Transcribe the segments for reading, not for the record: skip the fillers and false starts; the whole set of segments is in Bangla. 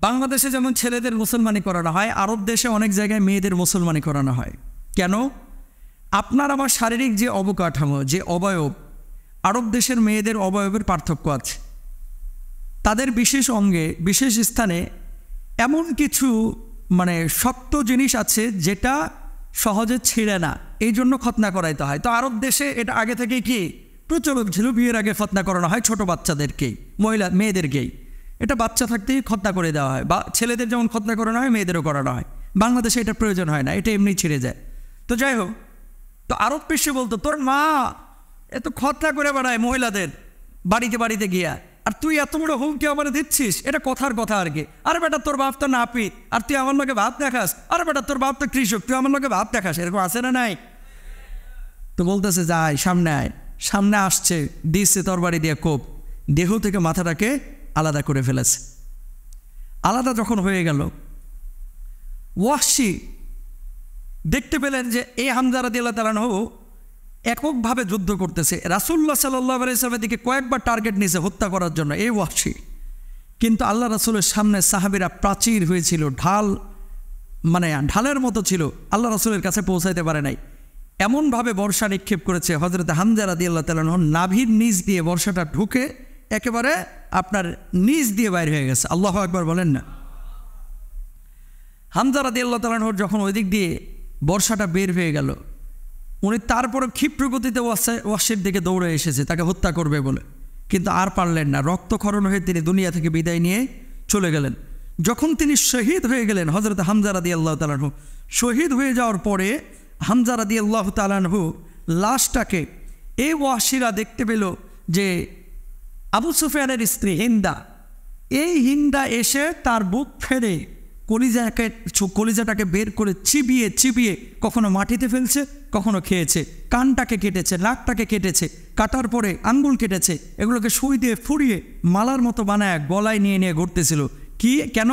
বাংলাদেশে যেমন ছেলেদের মুসলমানি করানো হয়, আরব দেশে অনেক জায়গায় মেয়েদের মুসলমানি করানো হয়। কেন? আপনার আমার শারীরিক যে অবকাঠামো, যে অবয়ব, আরব দেশের মেয়েদের অবয়বের পার্থক্য আছে। তাদের বিশেষ অঙ্গে, বিশেষ স্থানে এমন কিছু শক্ত জিনিস আছে যেটা সহজে ছিঁড়ে না, এই জন্য খতনা করাইতে হয়। তো আরব দেশে এটা আগে থেকেই কি প্রচলন ছিল, বিয়ের আগে খতনা করানো হয় ছোট বাচ্চাদেরকেই, মেয়েদেরকেই। এটা বাচ্চা থাকতেই খতনা করে দেওয়া হয়, বা ছেলেদের যেমন খতনা করানো হয় মেয়েদেরও করানো হয়। বাংলাদেশে এটা প্রয়োজন হয় না, এটা এমনি ছিঁড়ে যায়। তো যাই হোক, তো আরব বিশ্বে বলতো তোর মা এত খতনা করে বেড়ায় মহিলাদের বাড়িতে বাড়িতে গিয়া, আর তুই এত বড় হুমকি আমার দিচ্ছিস, এটা কথার কথা আর কি। আরে বেটা তোর বাপ তো নাপিত, আর তুই আমার লোকে ভাব দেখাস। আরে বেটা তোর বাপ তো কৃষক, তুই আমার লোকে ভাব দেখাস, এরকম আছে না নাই? তো বলতেছে যাই সামনে আয়। সামনে আসছে, দিচ্ছে তরবারি দিয়ে কোপ, দেহ থেকে মাথাটাকে আলাদা করে ফেলেছে। আলাদা যখন হয়ে গেল, ওয়াহশী দেখতে পেলেন যে এই হামজা রাদিয়াল্লাহু তাআলা আনহু এককভাবে যুদ্ধ করতেছে। রাসূলুল্লাহ সাল্লাল্লাহু আলাইহি ওয়াসাল্লামের দিকে কয়েকবার টার্গেট নিয়েছে হত্যা করার জন্য এই ওয়াহশী। কিন্তু আল্লাহ রাসূলের সামনে সাহাবীরা প্রাচীর হয়েছিল, ঢালের মতো ছিল, আল্লাহ রাসূলের কাছে পৌঁছাইতে পারে নাই। এমনভাবে বর্ষা নিক্ষেপ করেছে, হযরত হামজা রাদিয়াল্লাহু তাআলা আনহু নাভির নিচ দিয়ে বর্ষাটা ঢুকে একেবারে আপনার নিচ দিয়ে বাইরে হয়ে গেছে। আল্লাহু আকবার বলেন না। হামজা রাদিয়াল্লাহু তাআলা আনহু যখন ওই দিক দিয়ে বর্ষাটা বের হয়ে গেল, উনি তারপরে ক্ষিপ্র গতিতে ওয়াহশীর দিকে দৌড়ে এসেছে তাকে হত্যা করবে বলে, কিন্তু আর পারলেন না। রক্তক্ষরণ হয়ে তিনি দুনিয়া থেকে বিদায় নিয়ে চলে গেলেন। যখন তিনি শহীদ হয়ে গেলেন, হযরত হামজা রাদিয়াল্লাহু তাআলা আনহু শহীদ হয়ে যাওয়ার পরে হামজা রাদিয়াল্লাহু তাআলা আনহু লাশটাকে এই ওয়াহশীরা দেখতে পেল যে আবু সুফিয়ানের স্ত্রী হিন্দা এসে তার বুক ফেরে কলিজাটাকে বের করে চিবিয়ে চিবিয়ে কখনো মাটিতে ফেলছে, কখনো খেয়েছে। কানটাকে কেটেছে, নাকটাকে কেটেছে, কাটার পরে আঙ্গুল কেটেছে, এগুলোকে সুই দিয়ে ফুরিয়ে মালার মতো বানায় গলায় নিয়ে নিয়ে ঘুরতেছিল। কেন?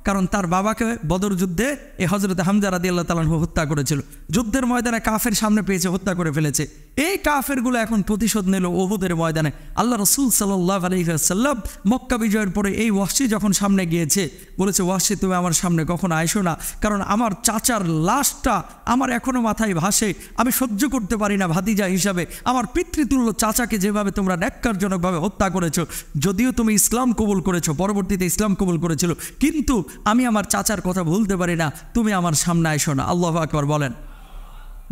কারণ তার বাবাকে বদর যুদ্ধে এই হযরত হামজা রাদিয়াল্লাহু তাআলা আনহু হত্যা করেছিল। যুদ্ধের ময়দানে কাফের সামনে পেয়েছে, হত্যা করে ফেলেছে। এই কাফেরগুলো এখন প্রতিশোধ নিল উহুদের ময়দানে। আল্লাহ রাসূল সাল্লাল্লাহু আলাইহি ওয়াসাল্লাম মক্কা বিজয়ের পরে এই ওয়াহশী যখন সামনে গিয়েছে, বলেছে ওয়াহশী তুমি আমার সামনে কখনো আইসো না, কারণ আমার চাচার লাশটা আমার এখনো মাথায় ভাসে, আমি সহ্য করতে পারি না ভাতিজা হিসাবে। আমার পিতৃতুল্য চাচাকে যেভাবে তোমরা ন্যাক্কারজনকভাবে হত্যা করেছো, যদিও তুমি ইসলাম কবুল করেছো, পরবর্তীতে ইসলাম কবুল করেছিল, কিন্তু আমি আমার চাচার কথা ভুলতে পারি না, তুমি আমার সামনে আইসো না। আল্লাহু আকবার বলেন।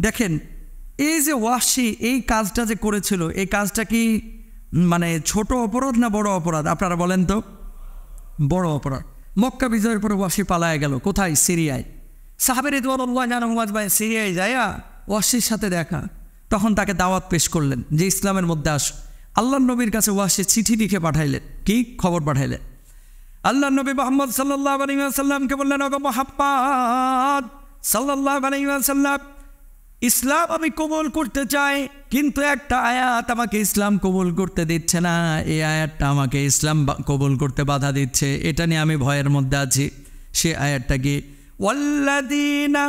দেখেন এই যে ওয়াহশী এই কাজটা যে করেছিল, এই কাজটা কি ছোট অপরাধ না বড় অপরাধ? আপনারা বলেন তো। বড় অপরাধ। মক্কা বিজয়ের পরে ওয়াহশী পালায় গেল কোথায়? সিরিয়ায়। সাহাবা রিদওয়ানুল্লাহি আলাইহিম আজমাইন সিরিয়ায় যায়া ওয়াহশীর সাথে দেখা, তখন তাকে দাওয়াত পেশ করলেন যে ইসলামের মধ্যে আস। আল্লাহর নবীর কাছে ওয়াহশী চিঠি লিখে পাঠাইলেন। কি খবর পাঠাইলেন? আল্লাহ নবী মুহাম্মদ সাল্লাল্লাহু আলাইহি ওয়াসাল্লামকে বললেন, ওগো মুহাম্মদ সাল্লাল্লাহু আলাইহি ওয়াসাল্লাম, ইসলাম আমি কবুল করতে চাই, কিন্তু একটা আয়াত আমাকে ইসলাম কবুল করতে দিচ্ছে না। এই আয়াতটা আমাকে ইসলাম কবুল করতে বাধা দিচ্ছে, এটা নিয়ে আমি ভয়ের মধ্যে আছি। সে আয়াতটা কি? ওয়াল্লাযীনা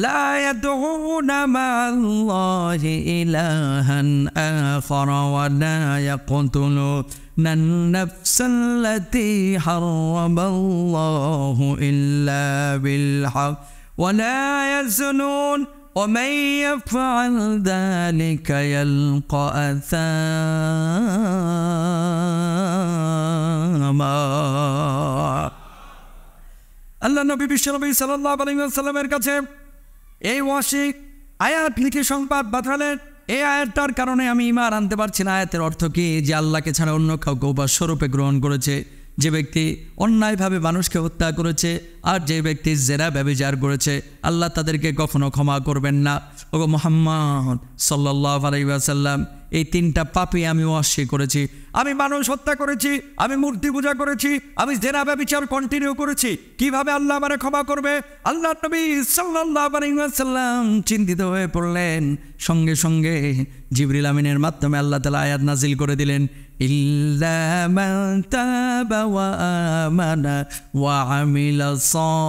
লা ইয়াদউনা মা'আল্লাহি ইলাহান আখার ওয়া লা ইয়াকতুলুনা আন-নাফসাল্লাতী হারামাল্লাহু ইল্লা বিল হক ওয়া লা ইয়াজনুন ومن يفعل ذلك يلقى أثاما। আল্লাহ নবী বিশ্বনবী সাল্লাল্লাহু আলাইহি ওয়াসাল্লামের কাছে এই ওয়াহশী আয়াত লিখে সংবাদ পাঠালেন, এই আয়াতটার কারণে আমি ঈমান আনতে পারছি না। আয়াতের অর্থ কি? যে আল্লাহকে ছাড়া অন্য কাউকে উপাস্যরূপে গ্রহণ করেছে, যে ব্যক্তি অন্যায়ভাবে মানুষকে হত্যা করেছে, আর যে ব্যক্তি জেনা ব্যভিচার করেছে, আল্লাহ তাদেরকে কখনো ক্ষমা করবেন না। ওগো মুহাম্মদ সাল্লাল্লাহু আলাইহি ওয়াসাল্লাম, এই তিনটা পাপই আমি ওয়াহশী করেছি। আমি মানুষ হত্যা করেছি, আমি মূর্তি পূজা করেছি, আমি জেনা ব্যভিচার কন্টিনিউ করেছি। কিভাবে আল্লাহ আমারে ক্ষমা করবে? আল্লাহ নবী সাল্লাল্লাহু আলাইহি ওয়াসাল্লাম চিন্তিত হয়ে পড়লেন। সঙ্গে সঙ্গে জিবরিল আমিনের মাধ্যমে আল্লাহ তাআলা আয়াত নাজিল করে দিলেন, ইল্লা মান তাবা ওয়া আমানা ওয়া আমিলা সালিহা।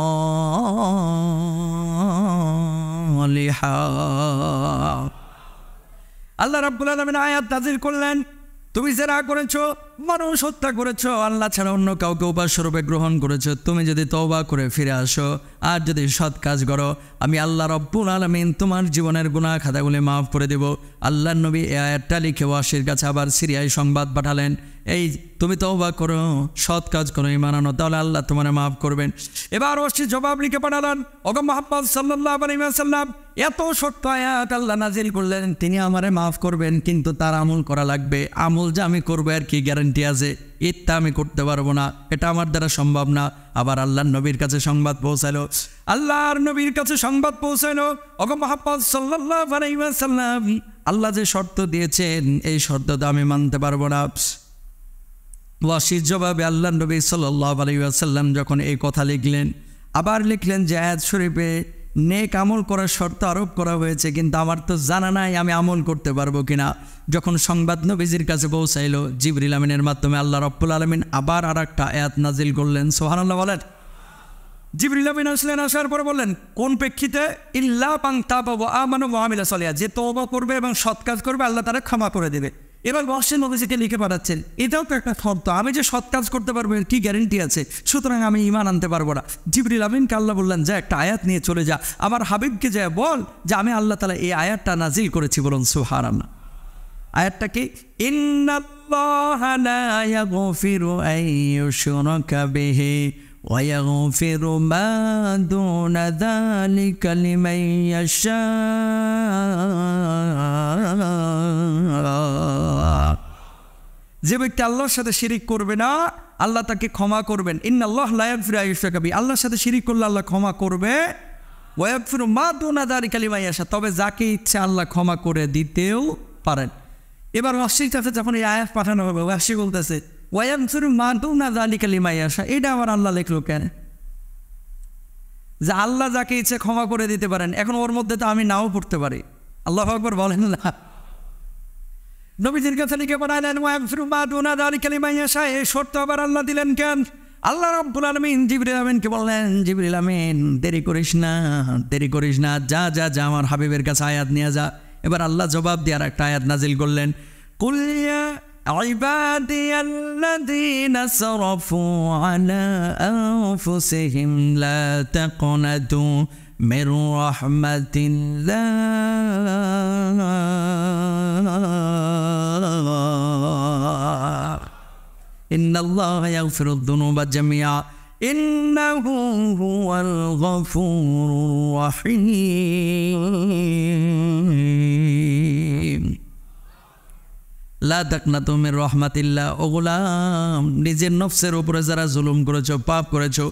আল্লাহ রাব্বুল আলামিন আয়াত নাজিল করলেন, তুমি জেনা করেছো, মানুষ হত্যা করেছো, আল্লাহ ছাড়া অন্য কাউকে উপাস্যরূপে গ্রহণ করেছো, তুমি যদি তওবা করে ফিরে আসো আর যদি সৎ কাজ করো, আমি আল্লাহ রব্বুল আলামিন তোমার জীবনের গুনাহ খাতাগুলি মাফ করে দেব। আল্লাহর নবী এই আয়াতটা লিখে ওয়াসির কাছে আবার সিরিয়ায় সংবাদ পাঠালেন, এই তুমি তওবা করো, সৎ কাজ করো, ঈমান আনো, তাহলে আল্লাহ তোমার মাফ করবেন। এবার ওয়াসি জবাব লিখে পাঠালেন, ওগো মুহাম্মদ সাল্লাল্লাহু আলাইহি ওয়াসাল্লাম, এত সত্য আয়াত আল্লাহ নাজিল করলেন, তিনি আমারে মাফ করবেন, কিন্তু তার আমল করা লাগবে। আমল যে আমি করবো আর কি গ্যারান্টি আছে? এটা আমি করতে পারবো না, এটা আমার দ্বারা সম্ভব না। আবার আল্লাহর নবীর কাছে সংবাদ পৌঁছালো, আল্লাহর নবীর কাছে সংবাদ পৌঁছালো, ওগো মুহাম্মদ সাল্লাল্লাহু আলাইহি ওয়াসাল্লাম, আল্লাহ যে শর্ত দিয়েছেন এই শর্ত তো আমি মানতে পারবো না। ওয়াসির জবাবে আল্লাহর নবী সাল্লাল্লাহু আলাইহি ওয়াসাল্লাম যখন এই কথা লিখলেন, আবার লিখলেন যে আয়াত শরীফে নেক আমল করার শর্ত আরোপ করা হয়েছে, কিন্তু আমার তো জানা নাই আমি আমল করতে পারবো কিনা। যখন সংবাদ নবীজির কাছে পৌঁছাইল, জিবরিল আমিনের মাধ্যমে আল্লাহ রাব্বুল আলামিন আবার আর একটা আয়াত নাজিল করলেন। সুবহানাল্লাহ বলেন। জিবরিল আমিন আসলেন, আসার পরে বললেন, কোন প্রেক্ষিতে? ইল্লা মান তাবা ওয়া আমানা ওয়া আমিলা সালিহান, যে তওবা করবে এবং সৎ কাজ করবে আল্লাহ তারা ক্ষমা করে দেবে। এবার ওয়াসি নবীজিকে লিখে পাঠাচ্ছেন, এটাও তো একটা শর্ত, আমি যে সৎ কাজ করতে পারবো এর কি গ্যারেন্টি আছে? সুতরাং আমি ঈমান আনতে পারবো না। জিবরিল আমিনকে আল্লাহ বললেন, যা একটা আয়াত নিয়ে চলে যা, আবার হাবিবকে যা বল যে আমি আল্লাহ তাআলা এই আয়াতটা নাজিল করেছি। বলুন সুবহানাল্লাহ। আয়াতটা কি? ইন্নাল্লাহা লা ইয়াগফিরু আন ইউশরাকা বিহি ওয়া ইয়াগফিরু মা দুনা যালিকা লিমান ইয়াশা। যে ব্যক্তি আল্লাহর সাথে শিরিক করবে না, আল্লাহ তাকে ক্ষমা করবেন। ইন্নাল্লাহা লা ইয়াগফিরু আন ইউশরাকা বিহি, আল্লাহর সাথে শিরিক করলে আল্লাহ ক্ষমা করবে। ওয়া ইয়াগফিরু মা দুনা যালিকা লিমান ইয়াশা, তবে যাকে ইচ্ছে আল্লাহ ক্ষমা করে দিতেও পারেন। এবার ওয়াসির কাছে যখন এই আয়াত পাঠানো হবে, ওয়াসি বলতেছে, ওয়া ইয়াগফিরু মা দুনা যালিকা লিমান ইয়াশা, এটা আবার আল্লাহ লিখলো কেন? যে আল্লাহ যাকে ইচ্ছে ক্ষমা করে দিতে পারেন, এখন ওর মধ্যে তো আমি নাও পড়তে পারি। আল্লাহু আকবার বলেন না। নবীজির কাছে লিখে পাঠালেন, ওয়া ইয়াগফিরু মা দুনা যালিকা লিমান ইয়াশা, এই শর্ত আবার আল্লাহ দিলেন কেন? আল্লাহ রাব্বুল আলামিন জিবরিল আমিনকে বললেন, জিবরিল আমিন দেরি করিস না, দেরি করিস না, যা যা যা আমার হাবিবের কাছে আয়াত নিয়ে যা। এবার আল্লাহ জবাব দিয়ে আর একটা আয়াত নাজিল করলেন, কুল ইয়া ইবাদিয়াল্লাযীনা আসরাফু আলা আনফুসিহিম লা তাকনাতু মির রাহমাতিল্লাহ ইন্নাল্লাহা ইয়াগফিরুদ যুনুবা জামিআ ইন্নাহু হুয়াল গফুরুর রাহিম। লা তাকনাতু মির রাহমাতিল্লাহ, ও গোলাম, নিজের নফসের উপরে যারা জুলুম করেছো, পাপ করেছো,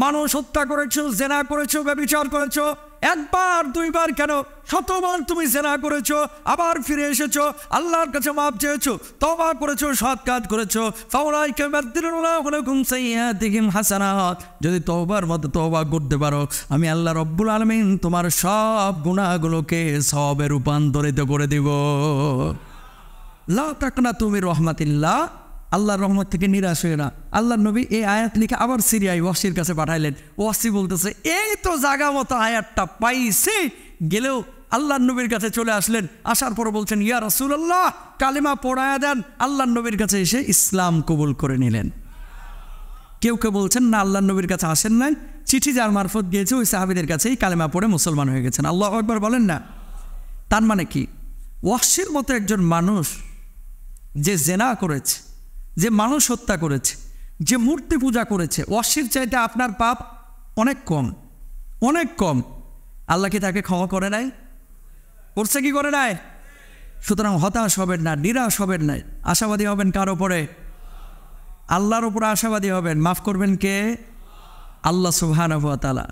মানুষ হত্যা করেছো, জেনা করেছো, ব্যভিচার করেছো, একবার দুইবার কেন শতবার তুমি জেনা করেছো, আবার ফিরে এসেছো, আল্লাহর কাছে মাপ চেয়েছো, তওবা করেছো, সৎ কাজ করেছো, ফাউলাইকা ইউবাদদিলুল্লাহু লাকুম সাইয়্যাতিহিম হাসানাত, যদি তওবার মতো তওবা করতে পারো, আমি আল্লাহ রাব্বুল আলামিন তোমার সব গুনাহগুলোকে সওয়াবে রূপান্তরিত করে দেব। লা তাকনাতু মির রাহমাতিল্লাহ, আল্লাহর রহমত থেকে নিরাশ হয়ে না। আল্লাহর নবী এই আয়াত লিখে আবার সিরিয়ায় ওয়াসির কাছে পাঠাইলেন। ওয়াসি বলতেছে, এই তো জায়গা মতো আয়াতটা পাইছি, গেলেও আল্লাহর নবীর কাছে চলে আসলেন। আসার পর বলছেন, ইয়া রাসূলুল্লাহ, কালিমা পড়ায়া দেন। আল্লাহর নবীর কাছে এসে ইসলাম কবুল করে নিলেন। কেউ কেউ বলছেন না, আল্লাহর নবীর কাছে আসেন নাই, চিঠি যার মারফত গিয়েছে ওই সাহাবীদের কাছেই কালিমা পড়ে মুসলমান হয়ে গেছেন। আল্লাহু আকবার বলেন না। তার মানে কি? ওয়াসির মতো একজন মানুষ যে জেনা করেছে, যে মানুষ হত্যা করেছে, যে মূর্তি পূজা করেছে, ওয়াসির চাইতে আপনার পাপ অনেক কম, অনেক কম। আল্লাহ কি তাকে ক্ষমা করে নাই? করছে কি করে নাই? সুতরাং হতাশ হবেন না, নিরাশ হবেন না, আশাবাদী হবেন কার ওপরে? আল্লাহর উপরে আশাবাদী হবেন। মাফ করবেন কে? আল্লাহ সুবহানাহু ওয়া তাআলা।